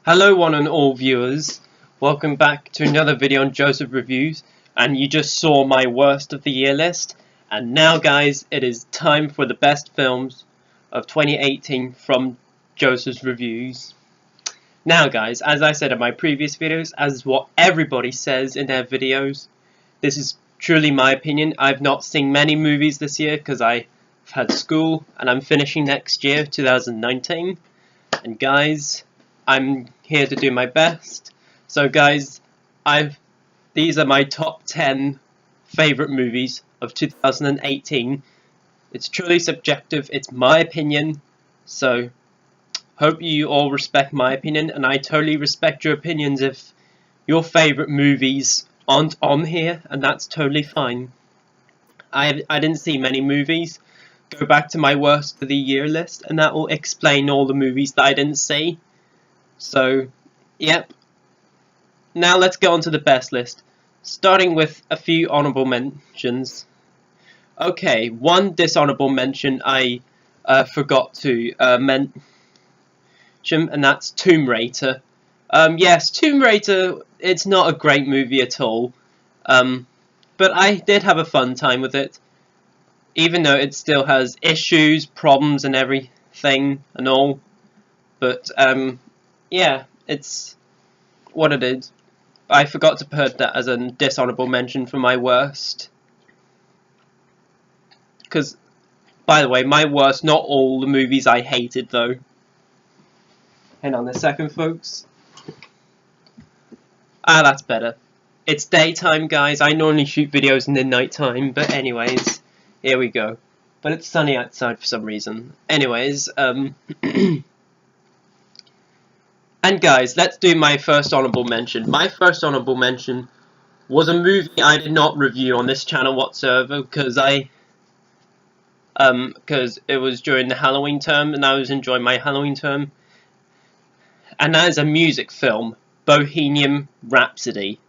Hello one and all viewers, welcome back to another video on Joseph Reviews, and you just saw my worst of the year list, and now guys it is time for the best films of 2018 from Joseph's Reviews. Now guys, as I said in my previous videos, as what everybody says in their videos, this is truly my opinion. I've not seen many movies this year because I've had school and I'm finishing next year, 2019, and guys, I'm here to do my best. So guys, these are my top 10 favourite movies of 2018. It's truly subjective, it's my opinion, so hope you all respect my opinion, and I totally respect your opinions if your favourite movies aren't on here, and that's totally fine. I didn't see many movies. Go back to my worst of the year list, and that will explain all the movies that I didn't see. So, yep. Now let's get on to the best list, starting with a few honourable mentions. Okay, one dishonourable mention I forgot to mention, and that's Tomb Raider. Yes, Tomb Raider, it's not a great movie at all, but I did have a fun time with it, even though it still has issues, problems and everything and all, but yeah, it's what it is. I forgot to put that as a dishonourable mention for my worst. Because, by the way, my worst, not all the movies I hated though. Hang on a second, folks. Ah, that's better. It's daytime, guys. I normally shoot videos in the night time, but anyways, here we go. But it's sunny outside for some reason. Anyways, and guys, let's do my first honourable mention. My first honourable mention was a movie I did not review on this channel whatsoever because it was during the Halloween term and I was enjoying my Halloween term. And that is a music film, Bohemian Rhapsody,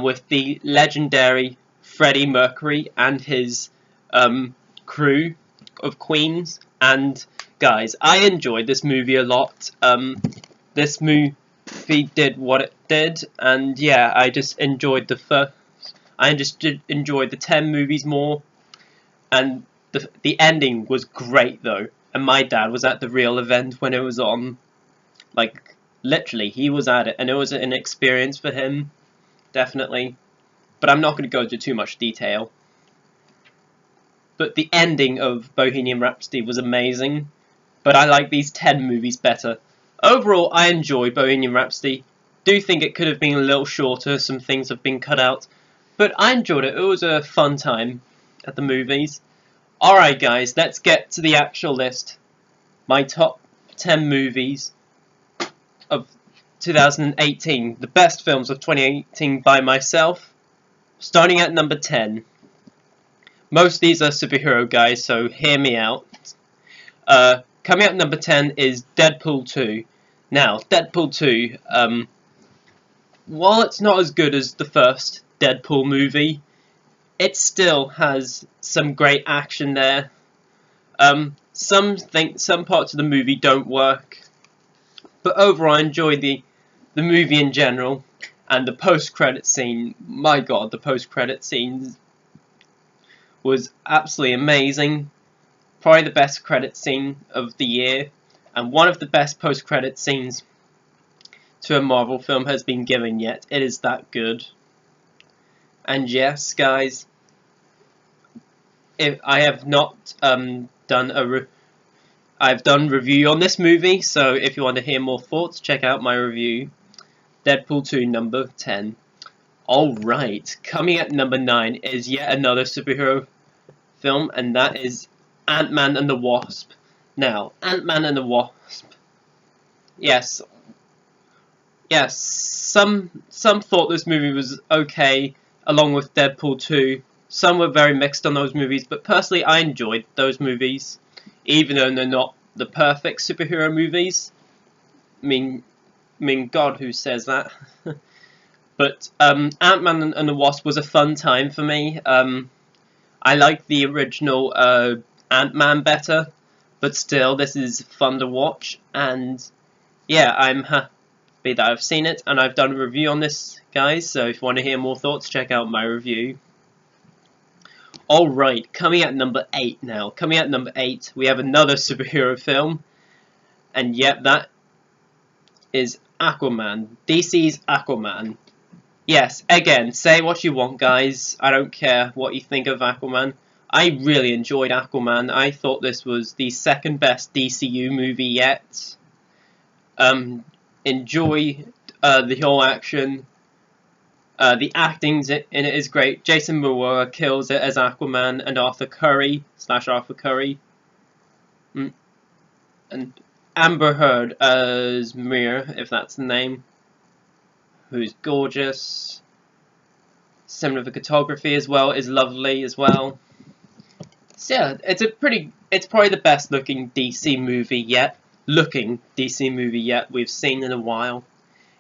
with the legendary Freddie Mercury and his crew of Queens. And guys, I enjoyed this movie a lot. This movie did what it did, and yeah, I just enjoyed enjoyed the 10 movies more, and the ending was great though, and my dad was at the real event when it was on, like, literally, he was at it, and it was an experience for him, definitely, but I'm not going to go into too much detail. But the ending of Bohemian Rhapsody was amazing, but I like these 10 movies better. Overall, I enjoyed Bohemian Rhapsody. Do think it could have been a little shorter, some things have been cut out, but I enjoyed it. It was a fun time at the movies. Alright guys, let's get to the actual list. My top 10 movies of 2018, the best films of 2018 by myself. Starting at number 10. Most of these are superhero guys, so hear me out. Coming at number 10 is Deadpool 2. Now, Deadpool 2, while it's not as good as the first Deadpool movie, it still has some great action there. Some think some parts of the movie don't work, but overall I enjoyed the movie in general, and the post-credit scene, my god, the post-credit scene was absolutely amazing. Probably the best credit scene of the year, and one of the best post-credit scenes to a Marvel film has been given yet. It is that good. And yes, guys, if I have not I've done review on this movie, so if you want to hear more thoughts, check out my review. Deadpool 2, number 10. Alright, coming at number 9 is yet another superhero film, and that is Ant-Man and the Wasp. Now, Ant-Man and the Wasp. Yes, some thought this movie was okay, along with Deadpool 2. Some were very mixed on those movies, but personally I enjoyed those movies, even though they're not the perfect superhero movies. I mean, God, who says that? But Ant-Man and the Wasp was a fun time for me. I like the original Ant-Man better, but still, this is fun to watch, and yeah, I'm happy that I've seen it, and I've done a review on this, guys, so if you want to hear more thoughts, check out my review. Alright, coming at number 8 now. Coming at number 8, we have another superhero film, and yep, that is Aquaman. DC's Aquaman. Yes, again, say what you want, guys. I don't care what you think of Aquaman. I really enjoyed Aquaman. I thought this was the second best DCU movie yet. Enjoy the whole action. The acting in it is great. Jason Momoa kills it as Aquaman, and Arthur Curry and Amber Heard as Mera, if that's the name, who's gorgeous. Cinematography as well is lovely as well. So yeah, it's probably the best looking DC movie yet we've seen in a while.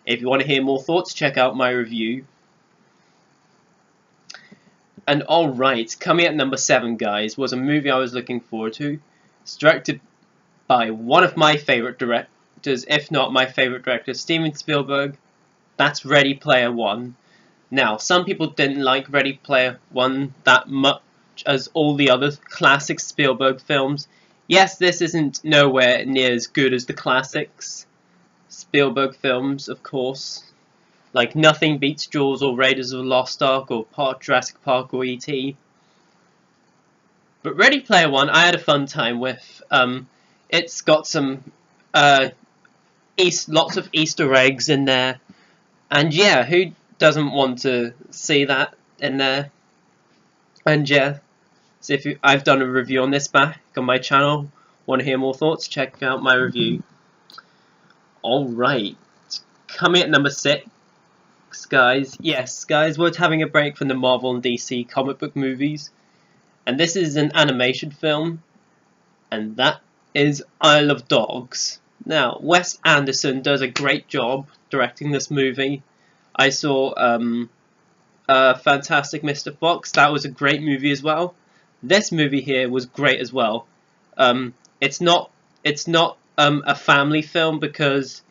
If you want to hear more thoughts, check out my review. And alright, coming at number 7, guys, was a movie I was looking forward to. It's directed by one of my favourite directors, if not my favourite director, Steven Spielberg. That's Ready Player One. Now, some people didn't like Ready Player One that much as all the other classic Spielberg films. Yes, this isn't nowhere near as good as the classics Spielberg films, of course. Like, nothing beats Jaws or Raiders of the Lost Ark or Jurassic Park or E.T. But Ready Player One, I had a fun time with. It's got some lots of Easter eggs in there, and yeah, who doesn't want to see that in there? And yeah, so I've done a review on this back on my channel. Want to hear more thoughts? Check out my review. Alright, coming at number 6, guys. Yes, guys, we're having a break from the Marvel and DC comic book movies, and this is an animation film, and that is Isle of Dogs. Now, Wes Anderson does a great job directing this movie. I saw Fantastic Mr. Fox. That was a great movie as well. This movie here was great as well. It's not a family film because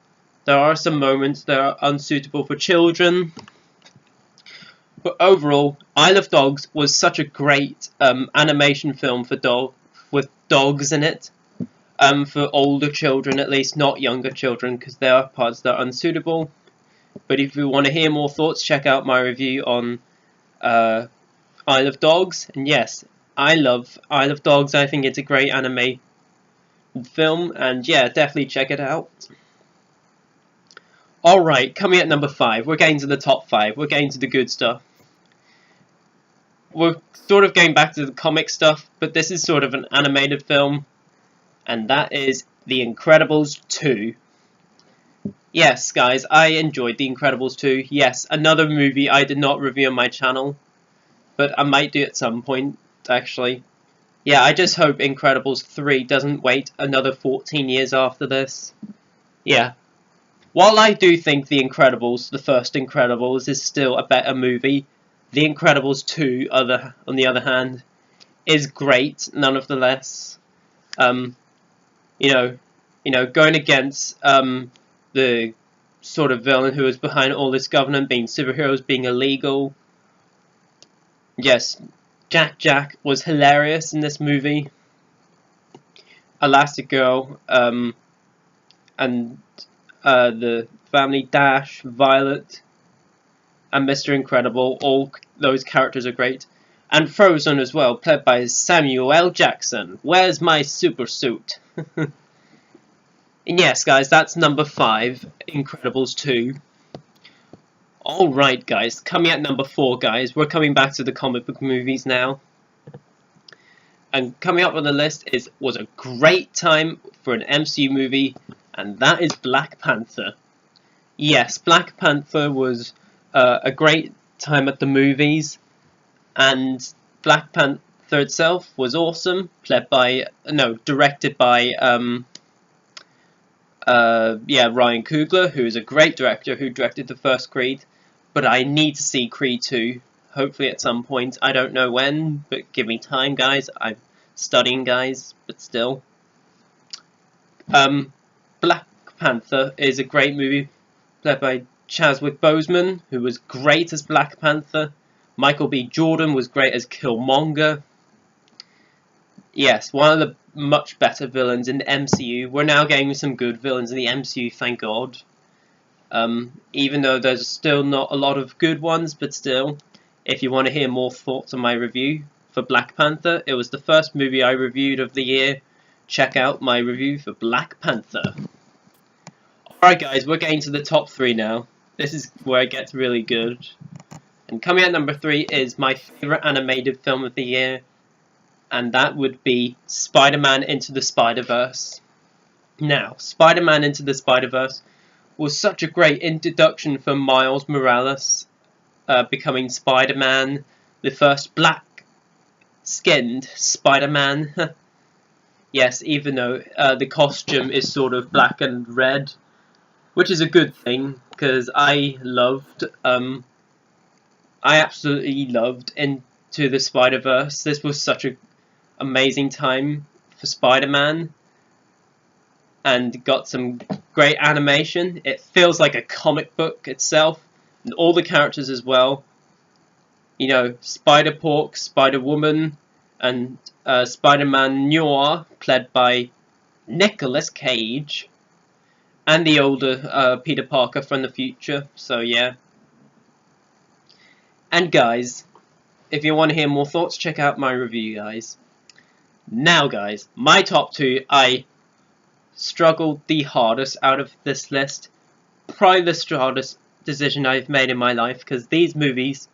there are some moments that are unsuitable for children. But overall, Isle of Dogs was such a great animation film with dogs in it. For older children, at least, not younger children, because there are parts that are unsuitable. But if you want to hear more thoughts, check out my review on Isle of Dogs. And yes, I love Isle of Dogs. I think it's a great anime film, and yeah, definitely check it out. Alright, coming at number 5, we're getting to the top 5, we're getting to the good stuff. We're sort of going back to the comic stuff, but this is sort of an animated film, and that is The Incredibles 2. Yes, guys, I enjoyed The Incredibles 2. Yes, another movie I did not review on my channel, but I might do at some point, actually. Yeah, I just hope Incredibles 3 doesn't wait another 14 years after this. Yeah. While I do think The Incredibles, the first Incredibles, is still a better movie, The Incredibles 2, on the other hand, is great, none of the less. You know, going against the sort of villain who was behind all this government being superheroes being illegal. Yes, Jack was hilarious in this movie. Elastigirl, and the family, Dash, Violet, and Mr. Incredible, all those characters are great. And Frozen as well, played by Samuel L. Jackson. Where's my super suit? And yes, guys, that's number 5, Incredibles 2. Alright, guys, coming at number 4, guys, we're coming back to the comic book movies now. And coming up on the list was a great time for an MCU movie, and that is Black Panther. Yes, Black Panther was a great time at the movies, and Black Panther itself was awesome, directed by Ryan Coogler, who is a great director who directed the first Creed. But I need to see Creed 2, hopefully at some point. I don't know when, but give me time, guys. I'm studying, guys, but still. Black Panther is a great movie played by Chadwick Boseman, who was great as Black Panther. Michael B. Jordan was great as Killmonger. Yes, one of the much better villains in the MCU. We're now getting some good villains in the MCU, thank God. Even though there's still not a lot of good ones, but still, if you want to hear more thoughts on my review for Black Panther, it was the first movie I reviewed of the year. Check out my review for Black Panther. Alright guys, we're getting to the top 3 now. This is where it gets really good. And coming at number 3 is my favourite animated film of the year. And that would be Spider-Man Into the Spider-Verse. Now, Spider-Man Into the Spider-Verse was such a great introduction for Miles Morales, becoming Spider-Man, the first black-skinned Spider-Man. Yes, even though the costume is sort of black and red, which is a good thing, because I absolutely loved Into the Spider-Verse. This was such an amazing time for Spider-Man, and got some great animation. It feels like a comic book itself, and all the characters as well. You know, Spider-Pork, Spider-Woman, and Spider-Man Noir, played by Nicolas Cage, and the older Peter Parker from the future, so yeah. And guys, if you want to hear more thoughts, check out my review, guys. Now guys, my top 2, I struggled the hardest out of this list. Probably the hardest decision I've made in my life, because these movies,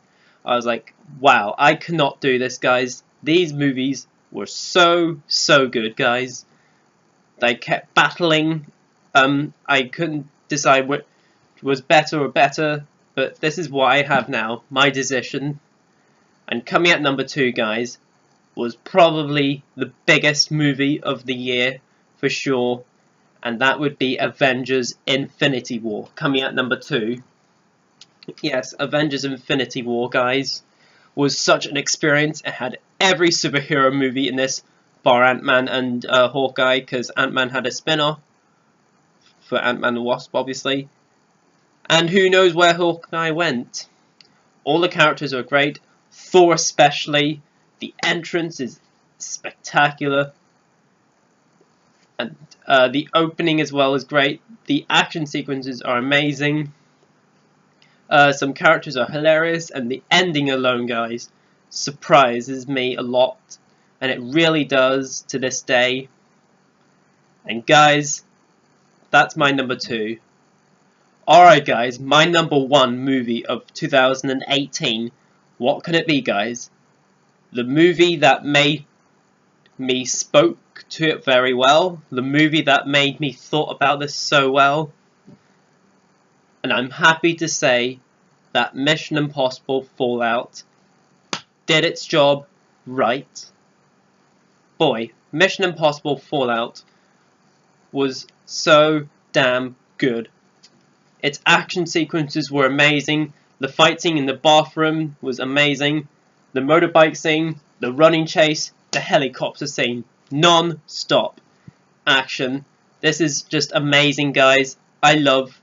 I was like, wow, I cannot do this, guys. These movies were so good, guys. They kept battling. I couldn't decide what was better or better, but this is what I have now, my decision. And coming at number 2, guys, was probably the biggest movie of the year, for sure. And that would be Avengers Infinity War, coming at number 2. Yes, Avengers Infinity War, guys, was such an experience. It had every superhero movie in this, bar Ant-Man and Hawkeye, because Ant-Man had a spin-off for Ant-Man and the Wasp, obviously. And who knows where Hawkeye went. All the characters are great. Thor especially. The entrance is spectacular. And the opening as well is great. The action sequences are amazing. Some characters are hilarious. And the ending alone, guys, surprises me a lot. And it really does to this day. And guys, that's my number 2. Alright guys, my number 1 movie of 2018. What can it be, guys? The movie that made me spoke to it very well. The movie that made me thought about this so well. And I'm happy to say that Mission Impossible Fallout did its job right. Boy, Mission Impossible Fallout was so damn good. Its action sequences were amazing. The fight scene in the bathroom was amazing. The motorbike scene, the running chase, the helicopter scene. Non-stop action. This is just amazing, guys. I love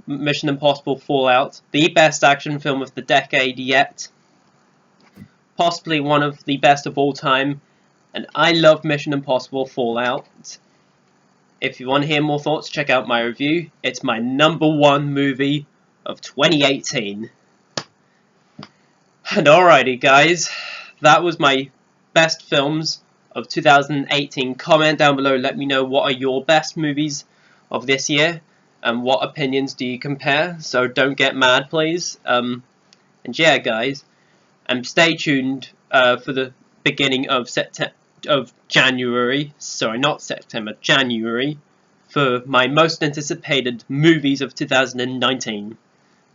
Mission Impossible Fallout. The best action film of the decade yet. Possibly one of the best of all time. And I love Mission Impossible Fallout. If you want to hear more thoughts, check out my review. It's my number 1 movie of 2018. And alrighty guys, that was my best films of 2018. Comment down below, let me know what are your best movies of this year. And what opinions do you compare? So don't get mad, please. And yeah guys, and stay tuned for the beginning of January, sorry, not September, January, for my most anticipated movies of 2019.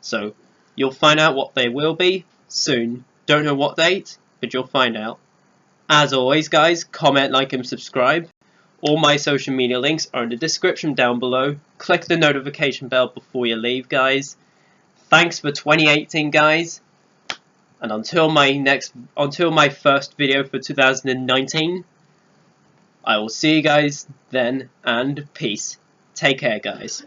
So, you'll find out what they will be soon. Don't know what date, but you'll find out. As always, guys, comment, like, and subscribe. All my social media links are in the description down below. Click the notification bell before you leave, guys. Thanks for 2018, guys. And until my first video for 2019, I will see you guys then, and peace. Take care, guys.